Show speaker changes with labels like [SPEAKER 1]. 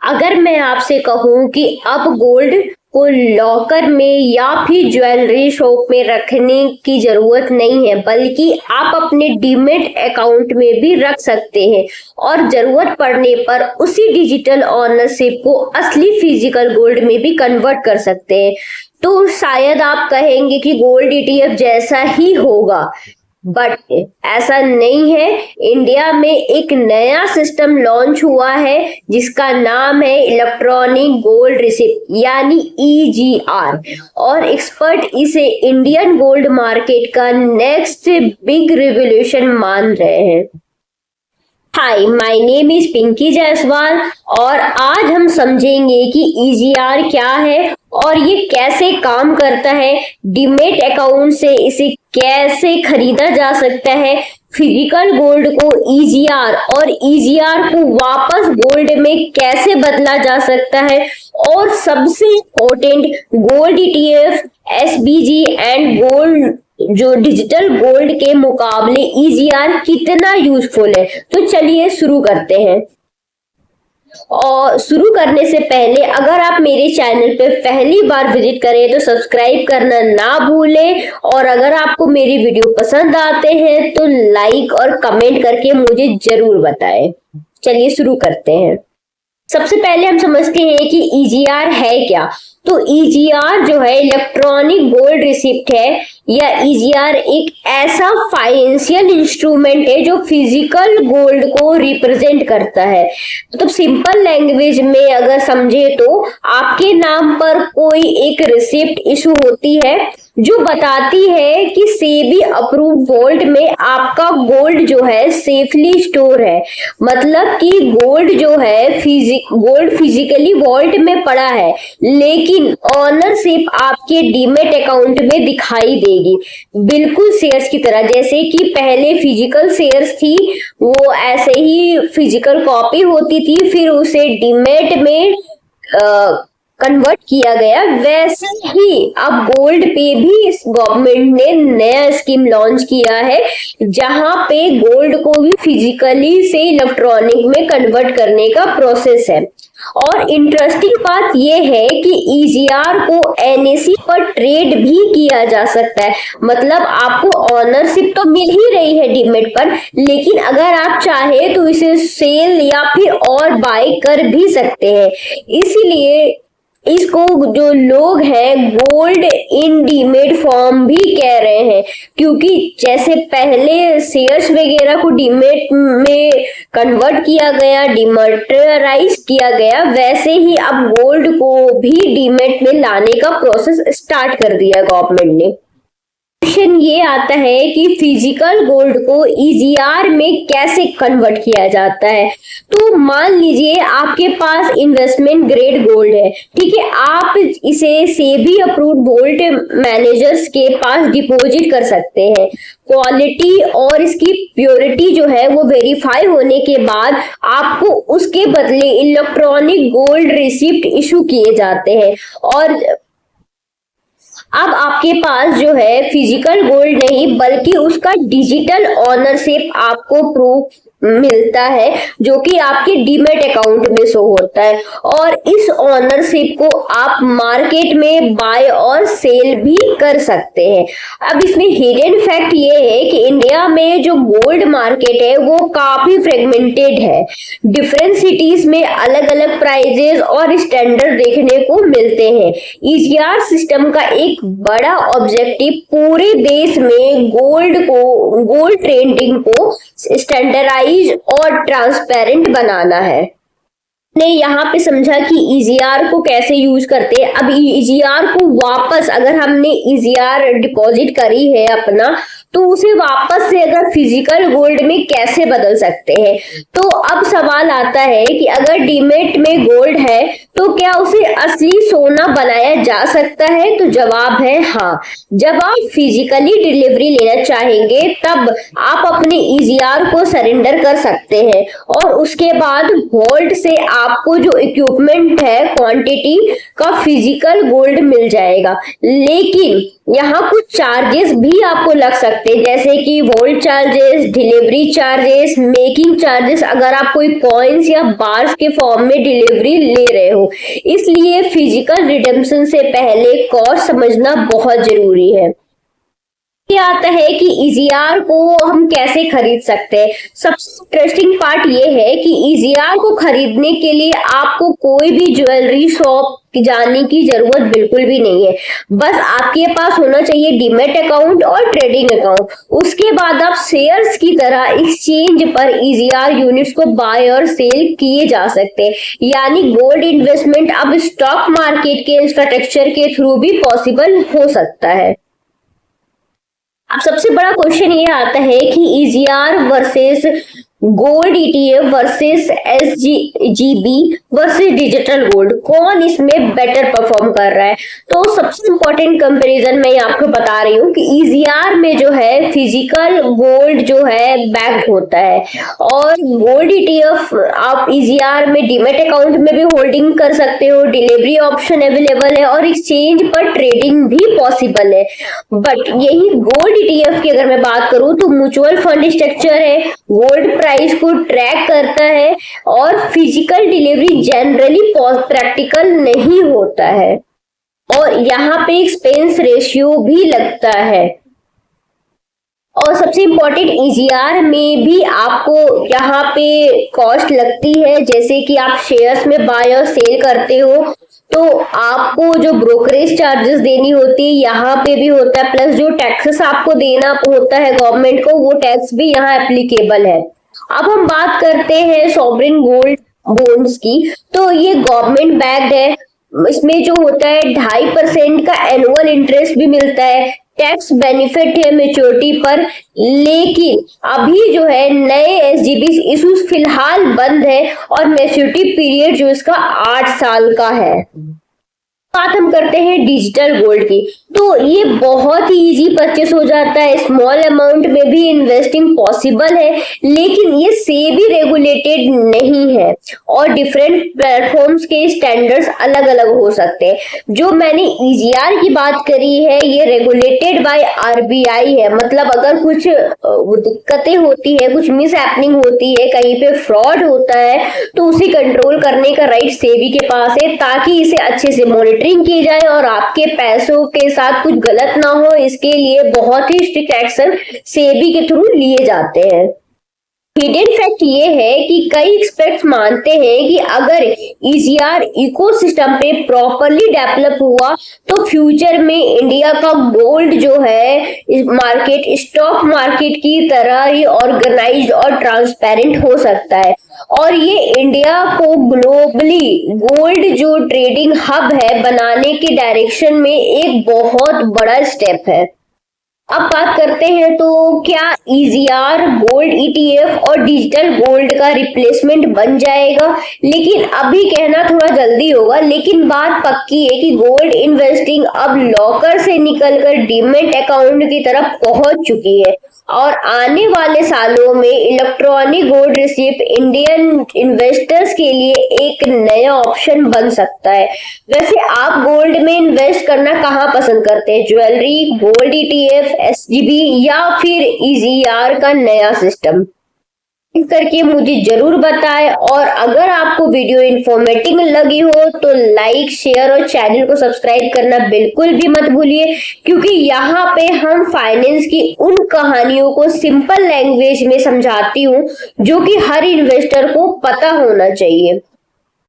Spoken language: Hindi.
[SPEAKER 1] अगर मैं आपसे कहूं कि अब गोल्ड को लॉकर में या फिर ज्वेलरी शॉप में रखने की जरूरत नहीं है, बल्कि आप अपने डीमेट अकाउंट में भी रख सकते हैं और जरूरत पड़ने पर उसी डिजिटल ओनरशिप को असली फिजिकल गोल्ड में भी कन्वर्ट कर सकते हैं। तो शायद आप कहेंगे कि गोल्ड ईटीएफ जैसा ही होगा, बट ऐसा नहीं है। इंडिया में एक नया सिस्टम लॉन्च हुआ है जिसका नाम है इलेक्ट्रॉनिक गोल्ड रिसिप्ट यानी ईजीआर, और एक्सपर्ट इसे इंडियन गोल्ड मार्केट का नेक्स्ट बिग रिवॉल्यूशन मान रहे हैं। Hi, my name is Pinki Jaiswal और आज हम समझेंगे कि ईजीआर क्या है और ये कैसे काम करता है, डीमेट अकाउंट से इसे कैसे खरीदा जा सकता है, फिजिकल गोल्ड को ईजीआर और ईजीआर को वापस गोल्ड में कैसे बदला जा सकता है, और सबसे important gold ETF, SBG and gold जो डिजिटल गोल्ड के मुकाबले ईजीआर कितना यूजफुल है। तो चलिए शुरू करते हैं। और शुरू करने से पहले अगर आप मेरे चैनल पे पहली बार विजिट करें तो सब्सक्राइब करना ना भूलें, और अगर आपको मेरी वीडियो पसंद आते हैं तो लाइक और कमेंट करके मुझे जरूर बताएं। चलिए शुरू करते हैं। सबसे पहले हम समझते हैं कि ईजीआर है क्या। तो ईजीआर जो है इलेक्ट्रॉनिक गोल्ड रिसिप्ट है, या ईजीआर एक ऐसा फाइनेंशियल इंस्ट्रूमेंट है जो फिजिकल गोल्ड को रिप्रेजेंट करता है। मतलब सिंपल लैंग्वेज में अगर समझे तो आपके नाम पर कोई एक रिसिप्ट इशू होती है जो बताती है कि सेबी अप्रूव वॉल्ट में आपका गोल्ड जो है सेफली स्टोर है। मतलब कि गोल्ड जो है गोल्ड फिजिकली वॉल्ट में पड़ा है, लेकिन ऑनरशिप आपके डीमेट अकाउंट में दिखाई देगी, बिल्कुल शेयर्स की तरह। जैसे कि पहले फिजिकल शेयर्स थी, वो ऐसे ही फिजिकल कॉपी होती थी, फिर उसे डीमेट में कन्वर्ट किया गया, वैसे ही अब गोल्ड पे भी इस गवर्नमेंट ने नया स्कीम लॉन्च किया है जहां पे गोल्ड को भी फिजिकली से इलेक्ट्रॉनिक में कन्वर्ट करने का प्रोसेस है। और इंटरेस्टिंग बात यह है कि ईजीआर को एनएसई पर ट्रेड भी किया जा सकता है। मतलब आपको ऑनरशिप तो मिल ही रही है डीमेट पर, लेकिन अगर आप चाहे तो इसे सेल या फिर और बाय कर भी सकते हैं। इसीलिए इसको जो लोग हैं गोल्ड इन डीमेट फॉर्म भी कह रहे हैं, क्योंकि जैसे पहले शेयर्स वगैरह को डीमेट में कन्वर्ट किया गया, डिमैटेराइज किया गया, वैसे ही अब गोल्ड को भी डीमेट में लाने का प्रोसेस स्टार्ट कर दिया गवर्नमेंट ने। क्वेश्चन ये आता है कि फिजिकल गोल्ड को ईजीआर में कैसे कन्वर्ट किया जाता है। तो मान लीजिए आपके पास इन्वेस्टमेंट ग्रेड गोल्ड है, ठीक है, आप इसे सेबी अप्रूव्ड गोल्ड मैनेजर्स के पास डिपॉजिट कर सकते हैं। क्वालिटी और इसकी प्योरिटी जो है वो वेरीफाई होने के बाद आपको उसके बदले इलेक्ट्रॉनिक गोल्ड रिसिप्ट इशू किए जाते हैं। और अब आपके पास जो है फिजिकल गोल्ड नहीं बल्कि उसका डिजिटल ओनरशिप आपको प्रूफ मिलता है, जो कि आपके डीमेट अकाउंट में शो होता है, और इस ओनरशिप को आप मार्केट में बाय और सेल भी कर सकते हैं। अब इसमें हिडन फैक्ट ये है कि इंडिया में जो गोल्ड मार्केट है वो काफी फ्रेगमेंटेड है। डिफरेंट सिटीज में अलग अलग प्राइजेस और स्टैंडर्ड देखने को मिलते हैं। ईजीआर सिस्टम का एक बड़ा ऑब्जेक्टिव पूरे देश में गोल्ड ट्रेडिंग को स्टैंडर्डाइज और ट्रांसपेरेंट बनाना है। ने यहाँ पे समझा कि ईजीआर को कैसे यूज करते हैं। अब ईजीआर को वापस, अगर हमने ईजीआर डिपॉजिट करी है अपना, तो उसे वापस से अगर फिजिकल गोल्ड में कैसे बदल सकते हैं। तो अब सवाल आता है कि अगर डीमेट में गोल्ड है तो क्या उसे असली सोना बनाया जा सकता है। तो जवाब है हाँ। जब आप फिजिकली डिलीवरी लेना चाहेंगे तब आप अपने ईजीआर को सरेंडर कर सकते हैं, और उसके बाद गोल्ड से आपको जो इक्विपमेंट है क्वांटिटी का फिजिकल गोल्ड मिल जाएगा। लेकिन यहाँ कुछ चार्जेस भी आपको लग सकते हैं, जैसे कि volt charges, delivery charges, making charges, अगर आप कोई कॉइन्स या बार्स के फॉर्म में डिलीवरी ले रहे हो। इसलिए फिजिकल रिडेम्पशन से पहले कॉस्ट समझना बहुत जरूरी है। ये आता है कि ईजीआर को हम कैसे खरीद सकते हैं। सबसे इंटरेस्टिंग पार्ट ये है कि ईजीआर को खरीदने के लिए आपको कोई भी ज्वेलरी शॉप जाने की जरूरत बिल्कुल भी नहीं है। बस आपके पास होना चाहिए डीमैट अकाउंट और ट्रेडिंग अकाउंट। उसके बाद आप शेयर्स की तरह एक्सचेंज पर ईजीआर यूनिट्स को बाय और सेल किए जा सकते हैं। यानी गोल्ड इन्वेस्टमेंट अब स्टॉक मार्केट के इंफ्रास्ट्रक्चर के थ्रू भी पॉसिबल हो सकता है। अब सबसे बड़ा क्वेश्चन ये आता है कि EGR versus gold ETF versus SGB versus digital gold, कौन इसमें बेटर परफॉर्म कर रहा है। तो सबसे इंपॉर्टेंट कंपैरिजन मैं आपको बता रही हूँ कि ईजीआर में जो है फिजिकल गोल्ड जो है बैक्ड होता है, और गोल्ड ईटीएफ आप ईजीआर में डीमैट अकाउंट में भी होल्डिंग कर सकते हो, डिलीवरी ऑप्शन अवेलेबल है और एक्सचेंज पर ट्रेडिंग भी पॉसिबल है। बट यही गोल्ड ईटीएफ की अगर मैं बात करूं तो म्यूचुअल फंड स्ट्रक्चर है, गोल्ड प्राइस को ट्रैक करता है और फिजिकल डिलीवरी जनरली प्रैक्टिकल नहीं होता है, और यहाँ पे एक्सपेंस रेशियो भी लगता है। और सबसे इंपॉर्टेंट ईजीआर में भी आपको यहाँ पे कॉस्ट लगती है, जैसे कि आप शेयर्स में बाय और सेल करते हो तो आपको जो ब्रोकरेज चार्जेस देनी होती है यहाँ पे भी होता है, प्लस जो टैक्सेस आपको देना होता है गवर्नमेंट को, वो टैक्स भी यहाँ एप्लीकेबल है। अब हम बात करते हैं सॉवरेन गोल्ड बॉन्ड्स की, तो ये गवर्नमेंट बैक्ड है। इसमें जो होता है 2.5% का एनुअल इंटरेस्ट भी मिलता है, टैक्स बेनिफिट है मैच्योरिटी पर। लेकिन अभी जो है नए एसजीबी इशूज फिलहाल बंद है और मैच्योरिटी पीरियड जो इसका 8 साल का है। बात हम करते हैं डिजिटल गोल्ड की, तो ये बहुत ही इजी परचेस हो जाता है, स्मॉल अमाउंट में भी इन्वेस्टिंग पॉसिबल है, लेकिन ये सेबी रेगुलेटेड नहीं है और डिफरेंट प्लेटफॉर्म्स के स्टैंडर्ड्स अलग अलग हो सकते हैं। जो मैंने ईजीआर की बात करी है ये रेगुलेटेड बाय आरबीआई है, मतलब अगर कुछ दिक्कतें होती है, कुछ मिस हैपनिंग होती है, कहीं पे फ्रॉड होता है, तो उसे कंट्रोल करने का राइट सेबी के पास है, ताकि इसे अच्छे से मॉनिटरिंग की जाए और आपके पैसों के साथ कुछ गलत ना हो। इसके लिए बहुत ही स्ट्रिक्ट एक्शन सेबी के थ्रू लिए जाते हैं। हिडन फैक्ट ये है कि कई एक्सपर्ट्स मानते हैं कि अगर ईजीआर इकोसिस्टम पे प्रॉपरली डेवलप हुआ तो फ्यूचर में इंडिया का गोल्ड जो है मार्केट स्टॉक मार्केट की तरह ही ऑर्गेनाइज्ड और ट्रांसपेरेंट हो सकता है, और ये इंडिया को ग्लोबली गोल्ड जो ट्रेडिंग हब है बनाने के डायरेक्शन में एक बहुत बड़ा स्टेप है। अब बात करते हैं तो क्या ईजीआर गोल्ड ईटीएफ और डिजिटल गोल्ड का रिप्लेसमेंट बन जाएगा, लेकिन अभी कहना थोड़ा जल्दी होगा। लेकिन बात पक्की है कि गोल्ड इन्वेस्टिंग अब लॉकर से निकलकर डीमैट अकाउंट की तरफ पहुंच चुकी है, और आने वाले सालों में electronic gold receipt Indian investors के लिए एक नया ऑप्शन बन सकता है। वैसे आप गोल्ड में इन्वेस्ट करना कहाँ पसंद करते हैं, ज्वेलरी, गोल्ड ईटीएफ, एसजीबी या फिर ईजीआर का नया सिस्टम? करके मुझे जरूर बताएं, और अगर आपको वीडियो इंफॉर्मेटिव लगी हो तो लाइक, शेयर और चैनल को सब्सक्राइब करना बिल्कुल भी मत भूलिए, क्योंकि यहाँ पे हम फाइनेंस की उन कहानियों को सिंपल लैंग्वेज में समझाती हूँ जो कि हर इन्वेस्टर को पता होना चाहिए।